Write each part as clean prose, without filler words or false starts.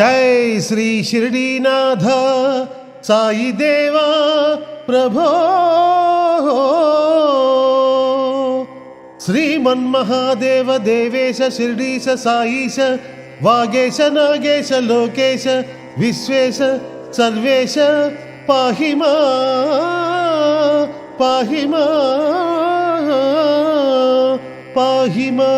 जय श्री शिरडीनाथ साई देवा प्रभो श्रीमन्महादेव देवेश शिरडीश साईश वागेश नागेश लोकेश विश्वेश सर्वेश पाहि मा पाहि मा पाहि मा।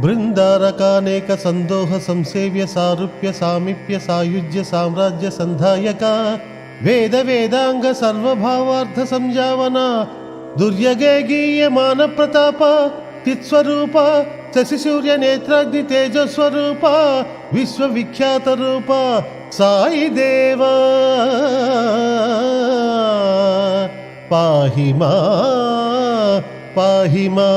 बृंदारकानेक संदोह संसेव्य सारूप्य सामीप्य सायुज्य साम्राज्य संधायका वेद वेदांग सर्वभावार्थ संजावना दुर्यगे गीयमान प्रताप चित्स्वरूप शशिसूर्य नेत्राग्नि तेजस्वरूप विश्वविख्यात रूप साई देवा पाहि मा पाहि मा।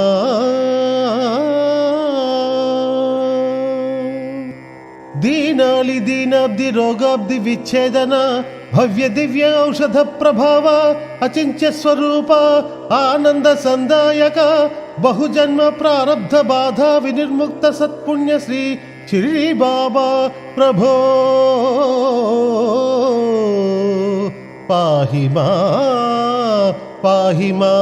दीनालि दीनाब्धि रोगाब्धि विच्छेदन भव्य दिव्य औषध प्रभाव अचिंत्य स्वरूप आनंद संदायक बहुजन्म प्रारब्ध बाधा विनिर्मुक्त सत्पुण्य श्री शिरडी बाबा प्रभो पाहि मा पाहि मा।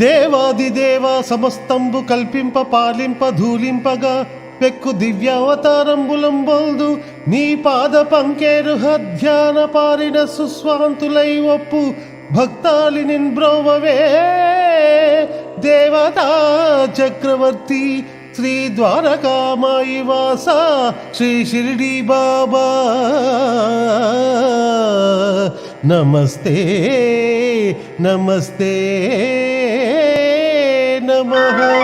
దేవాదిదేవా సమస్తంబు కల్పింప పాలింప ధూలింపగా పెక్కు దివ్యావతారంబులంబోల్దు నీ పాద పంకేరు ధ్యాన పారిన సుస్వాంతులై ఒప్పు భక్తాలి నిన్బ్రోవవే దేవతా చక్రవర్తి శ్రీ ద్వారకామాయి వాస శ్రీ షిరిడి బాబా నమస్తే నమస్తే నమః।